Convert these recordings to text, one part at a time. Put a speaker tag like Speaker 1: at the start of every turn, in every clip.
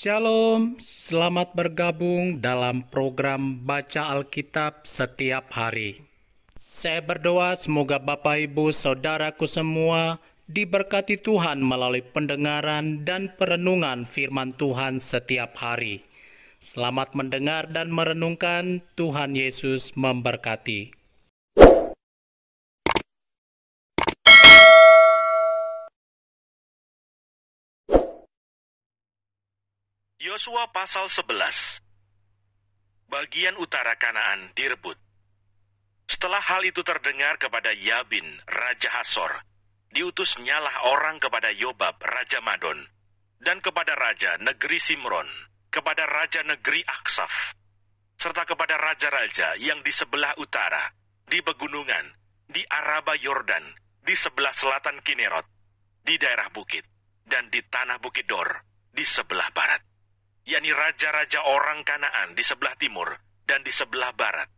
Speaker 1: Shalom, selamat bergabung dalam program Baca Alkitab setiap hari. Saya berdoa semoga Bapak Ibu Saudaraku semua diberkati Tuhan melalui pendengaran dan perenungan firman Tuhan setiap hari. Selamat mendengar dan merenungkan. Tuhan Yesus memberkati.
Speaker 2: Yosua pasal 11. Bagian utara Kanaan direbut. Setelah hal itu terdengar kepada Yabin, Raja Hasor, diutusnyalah orang kepada Yobab, Raja Madon, dan kepada Raja negeri Simron, kepada Raja negeri Aksaf, serta kepada raja-raja yang di sebelah utara, di pegunungan, di Araba Yordan, di sebelah selatan Kinerot, di daerah bukit, dan di tanah Bukit Dor, di sebelah barat. yakni raja-raja orang Kanaan di sebelah timur dan di sebelah barat,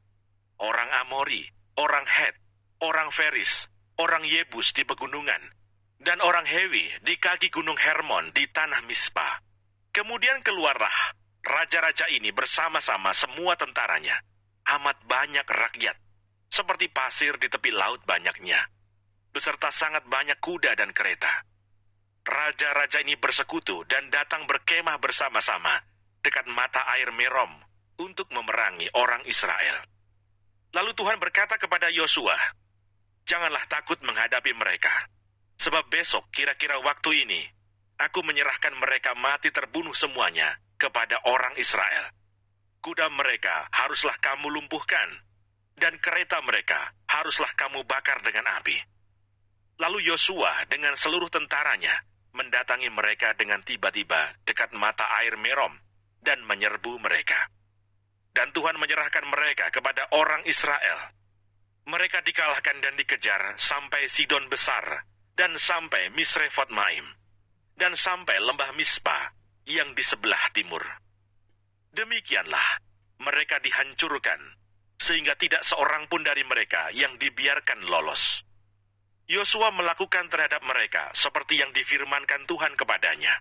Speaker 2: orang Amori, orang Het, orang Feris, orang Yebus di pegunungan, dan orang Hewi di kaki gunung Hermon di tanah Mispa. Kemudian keluarlah raja-raja ini bersama-sama semua tentaranya, amat banyak rakyat, seperti pasir di tepi laut banyaknya, beserta sangat banyak kuda dan kereta. Raja-raja ini bersekutu dan datang berkemah bersama-sama dekat mata air Merom untuk memerangi orang Israel. Lalu Tuhan berkata kepada Yosua, "Janganlah takut menghadapi mereka, sebab besok kira-kira waktu ini aku menyerahkan mereka mati terbunuh semuanya kepada orang Israel. Kuda mereka haruslah kamu lumpuhkan, dan kereta mereka haruslah kamu bakar dengan api." Lalu Yosua dengan seluruh tentaranya mendatangi mereka dengan tiba-tiba dekat mata air Merom dan menyerbu mereka. Dan Tuhan menyerahkan mereka kepada orang Israel. Mereka dikalahkan dan dikejar sampai Sidon Besar dan sampai Misrefot Maim dan sampai lembah Mispa yang di sebelah timur. Demikianlah mereka dihancurkan sehingga tidak seorang pun dari mereka yang dibiarkan lolos. Yosua melakukan terhadap mereka seperti yang difirmankan Tuhan kepadanya.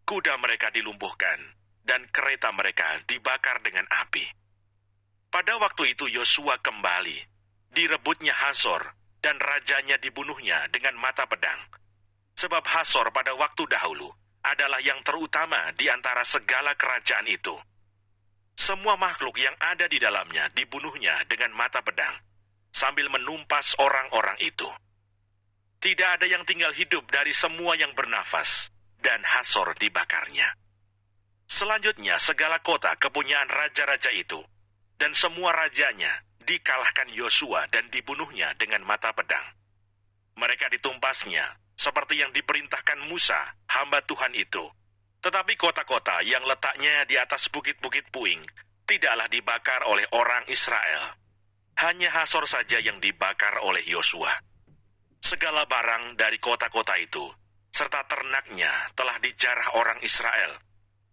Speaker 2: Kuda mereka dilumpuhkan, dan kereta mereka dibakar dengan api. Pada waktu itu Yosua kembali, direbutnya Hasor, dan rajanya dibunuhnya dengan mata pedang. Sebab Hasor pada waktu dahulu adalah yang terutama di antara segala kerajaan itu. Semua makhluk yang ada di dalamnya dibunuhnya dengan mata pedang, sambil menumpas orang-orang itu. Tidak ada yang tinggal hidup dari semua yang bernafas, dan Hasor dibakarnya. Selanjutnya segala kota kepunyaan raja-raja itu, dan semua rajanya dikalahkan Yosua dan dibunuhnya dengan mata pedang. Mereka ditumpasnya, seperti yang diperintahkan Musa, hamba Tuhan itu. Tetapi kota-kota yang letaknya di atas bukit-bukit puing, tidaklah dibakar oleh orang Israel. Hanya Hasor saja yang dibakar oleh Yosua. Segala barang dari kota-kota itu, serta ternaknya telah dijarah orang Israel.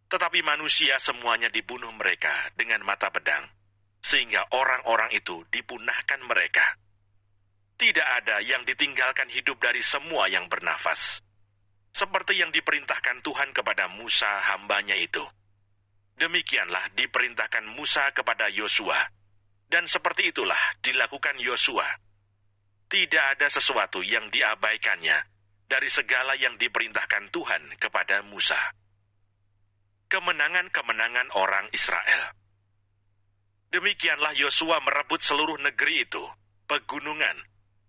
Speaker 2: Tetapi manusia semuanya dibunuh mereka dengan mata pedang, sehingga orang-orang itu dipunahkan mereka. Tidak ada yang ditinggalkan hidup dari semua yang bernafas, seperti yang diperintahkan Tuhan kepada Musa hambanya itu. Demikianlah diperintahkan Musa kepada Yosua, dan seperti itulah dilakukan Yosua. Tidak ada sesuatu yang diabaikannya dari segala yang diperintahkan Tuhan kepada Musa. Kemenangan-kemenangan orang Israel. Demikianlah Yosua merebut seluruh negeri itu, pegunungan,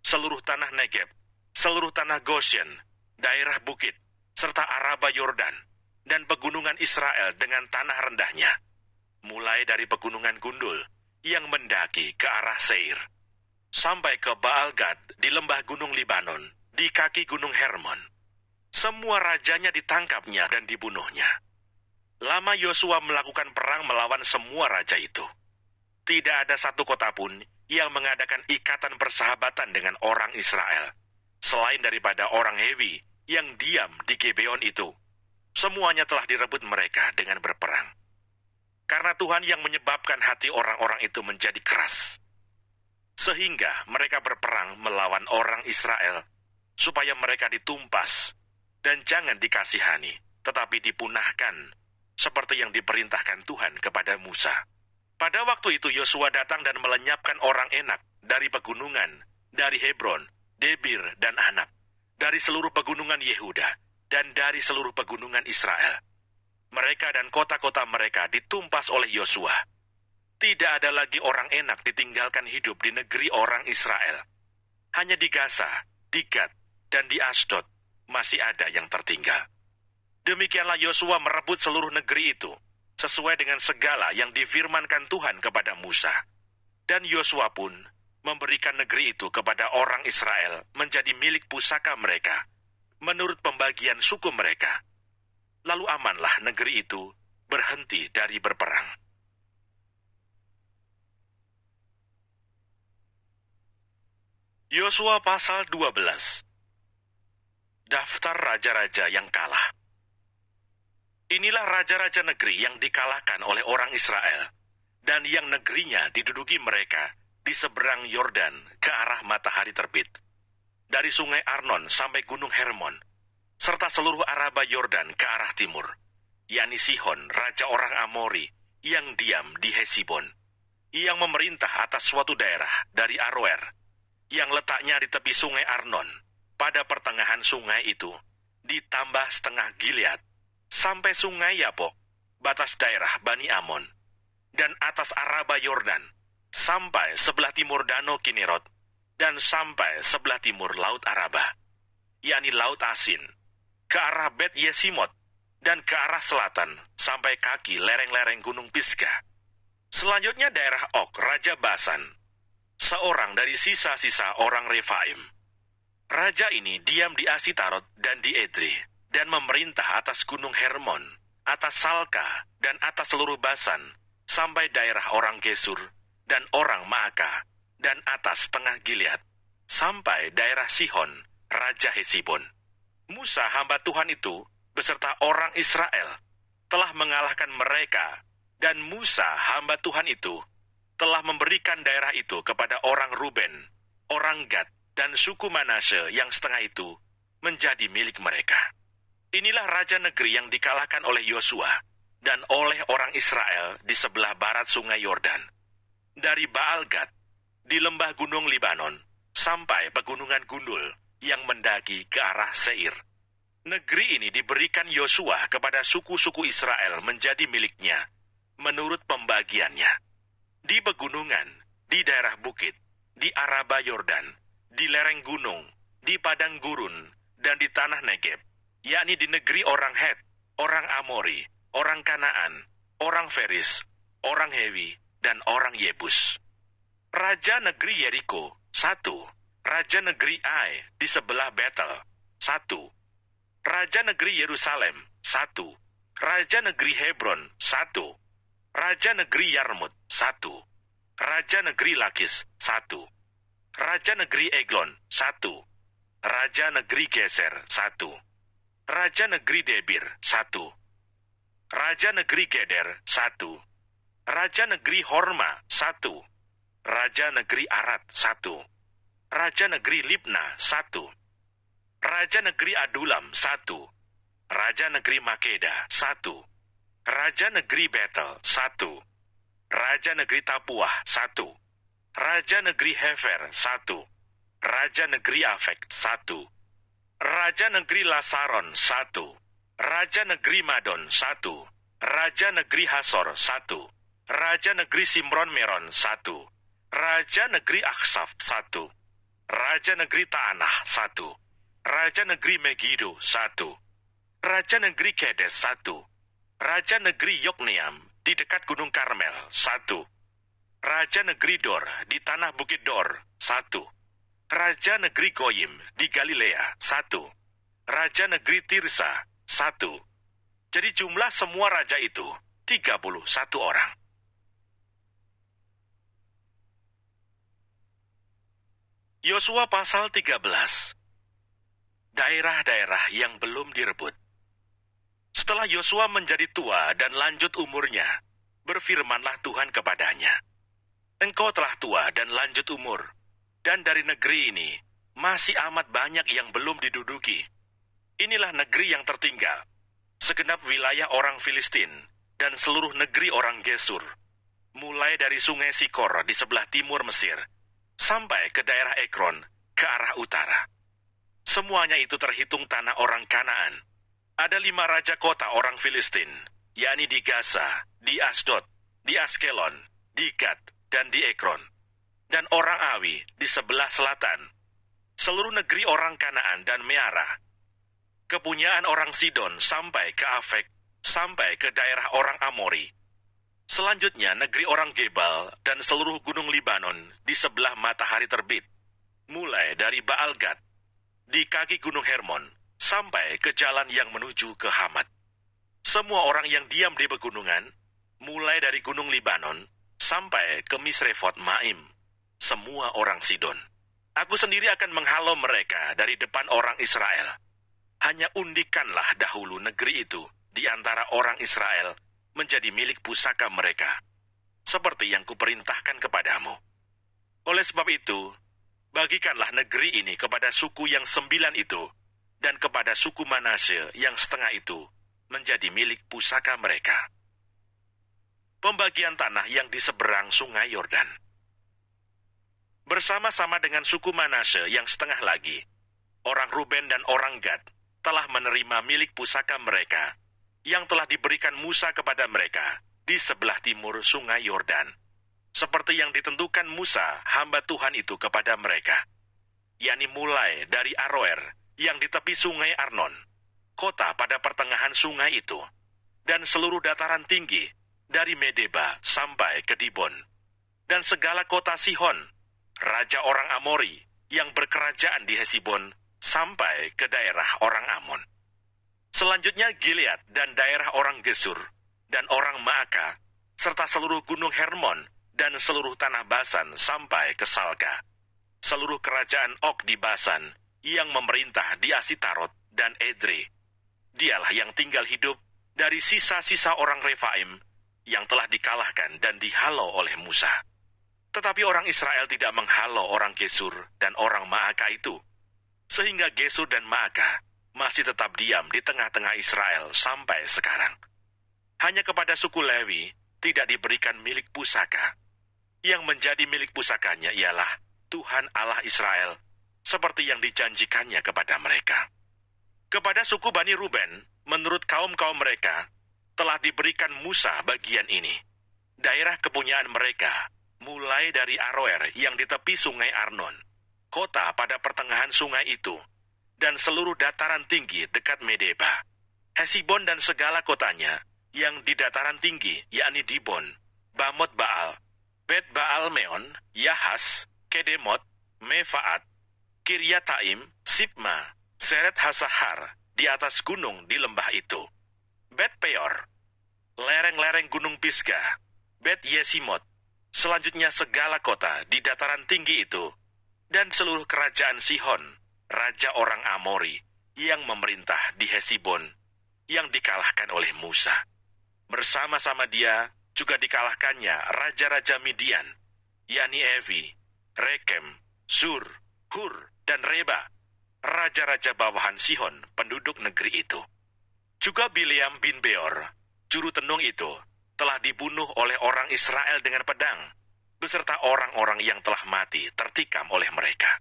Speaker 2: seluruh tanah Negeb, seluruh tanah Goshen, daerah bukit, serta Araba Yordan, dan pegunungan Israel dengan tanah rendahnya, mulai dari pegunungan Gundul yang mendaki ke arah Seir, sampai ke Baal-Gad di lembah gunung Libanon, di kaki gunung Hermon. Semua rajanya ditangkapnya dan dibunuhnya. Lama Yosua melakukan perang melawan semua raja itu. Tidak ada satu kota pun yang mengadakan ikatan persahabatan dengan orang Israel, selain daripada orang Hewi yang diam di Gibeon itu. Semuanya telah direbut mereka dengan berperang. Karena Tuhan yang menyebabkan hati orang-orang itu menjadi keras, sehingga mereka berperang melawan orang Israel, supaya mereka ditumpas, dan jangan dikasihani, tetapi dipunahkan, seperti yang diperintahkan Tuhan kepada Musa. Pada waktu itu Yosua datang dan melenyapkan orang Enak dari pegunungan, dari Hebron, Debir, dan Anak, dari seluruh pegunungan Yehuda, dan dari seluruh pegunungan Israel. Mereka dan kota-kota mereka ditumpas oleh Yosua. Tidak ada lagi orang Enak ditinggalkan hidup di negeri orang Israel. Hanya di Gaza, di Gad, dan di Asdod masih ada yang tertinggal. Demikianlah Yosua merebut seluruh negeri itu, sesuai dengan segala yang difirmankan Tuhan kepada Musa. Dan Yosua pun memberikan negeri itu kepada orang Israel menjadi milik pusaka mereka, menurut pembagian suku mereka. Lalu amanlah negeri itu berhenti dari berperang. Yosua pasal 12. Daftar raja-raja yang kalah. Inilah raja-raja negeri yang dikalahkan oleh orang Israel, dan yang negerinya diduduki mereka di seberang Yordan ke arah matahari terbit, dari sungai Arnon sampai gunung Hermon, serta seluruh Araba Yordan ke arah timur, yakni Sihon, raja orang Amori, yang diam di Hesibon, yang memerintah atas suatu daerah dari Aroer, yang letaknya di tepi sungai Arnon, pada pertengahan sungai itu, ditambah setengah Gilead, sampai sungai Yabok, batas daerah Bani Amon, dan atas Araba Yordan, sampai sebelah timur Danau Kinerot, dan sampai sebelah timur Laut Araba, yakni Laut Asin, ke arah Bet Yesimot, dan ke arah selatan, sampai kaki lereng-lereng Gunung Pisgah. Selanjutnya daerah Og, Raja Basan, seorang dari sisa-sisa orang Refaim. Raja ini diam di Asitarot dan di Edrei, dan memerintah atas gunung Hermon, atas Salka, dan atas seluruh Basan, sampai daerah orang Gesur, dan orang Maaka, dan atas tengah Gilead, sampai daerah Sihon, Raja Hesibon. Musa hamba Tuhan itu, beserta orang Israel, telah mengalahkan mereka, dan Musa hamba Tuhan itu, telah memberikan daerah itu kepada orang Ruben, orang Gad, dan suku Manasye yang setengah itu, menjadi milik mereka. Inilah raja negeri yang dikalahkan oleh Yosua dan oleh orang Israel di sebelah barat sungai Yordan. Dari Baal-Gad, di lembah gunung Libanon, sampai pegunungan Gundul yang mendaki ke arah Seir. Negeri ini diberikan Yosua kepada suku-suku Israel menjadi miliknya, menurut pembagiannya. Di pegunungan, di daerah bukit, di Araba Yordan, di lereng gunung, di padang gurun, dan di tanah Negeb, yakni di negeri orang Het, orang Amori, orang Kanaan, orang Feris, orang Hewi, dan orang Yebus. Raja negeri Yeriko, 1. Raja negeri Ai di sebelah Betel, 1. Raja negeri Yerusalem, 1. Raja negeri Hebron, 1. Raja negeri Yarmut, 1. Raja negeri Lakis, 1. Raja negeri Eglon, 1. Raja negeri Geser, 1. Raja negeri Debir, 1. Raja negeri Geder, 1. Raja negeri Horma, 1. Raja negeri Arad, 1. Raja negeri Libna, 1. Raja negeri Adulam, 1. Raja negeri Makeda, 1. Raja negeri Betel, 1. Raja negeri Tapuah, 1. Raja negeri Hefer, 1. Raja negeri Afek, 1. Raja negeri Lasaron, 1. Raja negeri Madon, 1. Raja negeri Hasor, 1. Raja negeri Simron Meron, 1. Raja negeri Aksaf, 1. Raja negeri Taanah, 1. Raja negeri Megiddo, 1. Raja negeri Kedes, 1. Raja negeri Yokneam di dekat Gunung Karmel, 1. Raja negeri Dor di tanah Bukit Dor, 1. Raja negeri Goyim di Galilea, 1. Raja negeri Tirsa, 1. Jadi jumlah semua raja itu 31 orang. Yosua pasal 13. Daerah-daerah yang belum direbut. Setelah Yosua menjadi tua dan lanjut umurnya, berfirmanlah Tuhan kepadanya, "Engkau telah tua dan lanjut umur, dan dari negeri ini masih amat banyak yang belum diduduki. Inilah negeri yang tertinggal, segenap wilayah orang Filistin dan seluruh negeri orang Gesur, mulai dari sungai Sikor di sebelah timur Mesir, sampai ke daerah Ekron ke arah utara. Semuanya itu terhitung tanah orang Kanaan. Ada 5 raja kota orang Filistin, yakni di Gaza, di Asdod, di Askelon, di Gad, dan di Ekron. Dan orang Awi di sebelah selatan. Seluruh negeri orang Kanaan dan Meara. Kepunyaan orang Sidon sampai ke Afek, sampai ke daerah orang Amori. Selanjutnya negeri orang Gebal dan seluruh gunung Libanon di sebelah matahari terbit. Mulai dari Baal Gad, di kaki gunung Hermon, sampai ke jalan yang menuju ke Hamat. Semua orang yang diam di pegunungan, mulai dari gunung Libanon, sampai ke Misrefot Maim. Semua orang Sidon. Aku sendiri akan menghalau mereka dari depan orang Israel. Hanya undikanlah dahulu negeri itu di antara orang Israel menjadi milik pusaka mereka, seperti yang kuperintahkan kepadamu. Oleh sebab itu, bagikanlah negeri ini kepada suku yang 9 itu, dan kepada suku Manasye yang setengah itu menjadi milik pusaka mereka. Pembagian tanah yang di seberang sungai Yordan. Bersama-sama dengan suku Manasye yang setengah lagi, orang Ruben dan orang Gad telah menerima milik pusaka mereka yang telah diberikan Musa kepada mereka di sebelah timur sungai Yordan, seperti yang ditentukan Musa, hamba Tuhan itu kepada mereka, yakni mulai dari Aroer yang di tepi sungai Arnon, kota pada pertengahan sungai itu, dan seluruh dataran tinggi dari Medeba sampai ke Dibon, dan segala kota Sihon, raja orang Amori yang berkerajaan di Hesibon, sampai ke daerah orang Amon. Selanjutnya Gilead dan daerah orang Gesur dan orang Maaka, serta seluruh gunung Hermon dan seluruh tanah Basan sampai ke Salka. Seluruh kerajaan Og di Basan yang memerintah di Asitarot dan Edrei. Dialah yang tinggal hidup dari sisa-sisa orang Refaim yang telah dikalahkan dan dihalau oleh Musa. Tetapi orang Israel tidak menghalau orang Gesur dan orang Maaka itu, sehingga Gesur dan Maaka masih tetap diam di tengah-tengah Israel sampai sekarang. Hanya kepada suku Lewi tidak diberikan milik pusaka. Yang menjadi milik pusakanya ialah Tuhan Allah Israel, seperti yang dijanjikannya kepada mereka. Kepada suku Bani Ruben, menurut kaum-kaum mereka, telah diberikan Musa bagian ini. Daerah kepunyaan mereka, mulai dari Aroer yang di tepi sungai Arnon, kota pada pertengahan sungai itu, dan seluruh dataran tinggi dekat Medeba, Hesibon dan segala kotanya, yang di dataran tinggi, yakni Dibon, Bamot Baal, Bet Baal Meon, Yahas, Kedemot, Mefaat, Kiryataim, Sibma, Seret Hasahar, di atas gunung di lembah itu, Bet Peor, lereng-lereng gunung Pisgah, Bet Yesimot, selanjutnya segala kota di dataran tinggi itu, dan seluruh kerajaan Sihon, raja orang Amori, yang memerintah di Hesibon, yang dikalahkan oleh Musa. Bersama-sama dia juga dikalahkannya raja-raja Midian, yakni Evi, Rekem, Zur, Hur, dan Reba, raja-raja bawahan Sihon, penduduk negeri itu. Juga Bileam bin Beor, juru tenung itu, telah dibunuh oleh orang Israel dengan pedang, beserta orang-orang yang telah mati tertikam oleh mereka.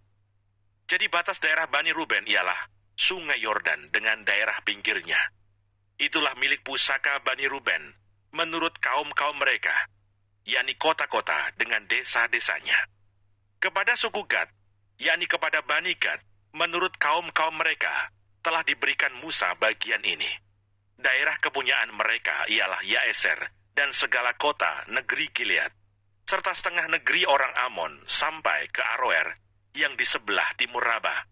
Speaker 2: Jadi batas daerah Bani Ruben ialah sungai Yordan dengan daerah pinggirnya. Itulah milik pusaka Bani Ruben menurut kaum-kaum mereka, yakni kota-kota dengan desa-desanya. Kepada suku Gad, yakni kepada Bani Gad, menurut kaum-kaum mereka, telah diberikan Musa bagian ini. Daerah kepunyaan mereka ialah Yaeser dan segala kota negeri Gilead, serta setengah negeri orang Amon sampai ke Aroer yang di sebelah timur Rabah,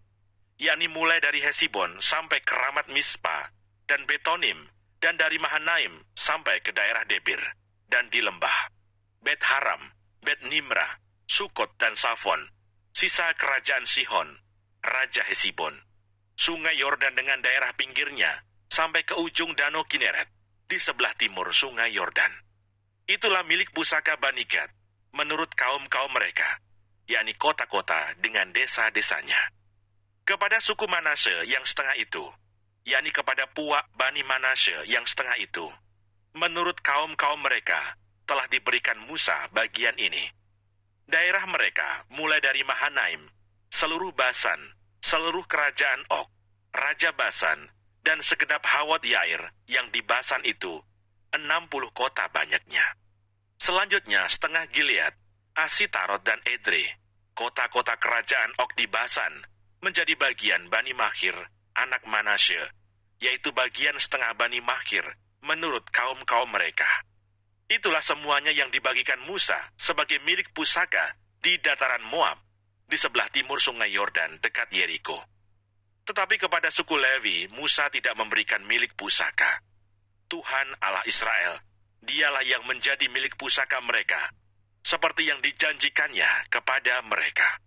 Speaker 2: yakni mulai dari Hesibon sampai ke Ramat Mispa dan Betonim, dan dari Mahanaim sampai ke daerah Debir, dan di lembah Bet Haram, Bet Nimrah, Sukot dan Safon, sisa kerajaan Sihon, raja Hesibon, sungai Yordan dengan daerah pinggirnya sampai ke ujung Danau Kineret di sebelah timur sungai Yordan. Itulah milik pusaka Bani Gad menurut kaum-kaum mereka, yakni kota-kota dengan desa-desanya. Kepada suku Manasye yang setengah itu, yakni kepada puak Bani Manasye yang setengah itu, menurut kaum-kaum mereka, telah diberikan Musa bagian ini. Daerah mereka mulai dari Mahanaim, seluruh Basan, seluruh kerajaan Og, Raja Basan, dan segenap Hawat Yair yang di Basan itu, 60 kota banyaknya. Selanjutnya setengah Gilead, Asitarot dan Edrei, kota-kota kerajaan Og di Basan, menjadi bagian Bani Makhir, anak Manasye, yaitu bagian setengah Bani Makhir menurut kaum-kaum mereka. Itulah semuanya yang dibagikan Musa sebagai milik pusaka di dataran Moab, di sebelah timur sungai Yordan dekat Yeriko. Tetapi kepada suku Lewi, Musa tidak memberikan milik pusaka. Tuhan Allah Israel, dialah yang menjadi milik pusaka mereka, seperti yang dijanjikannya kepada mereka.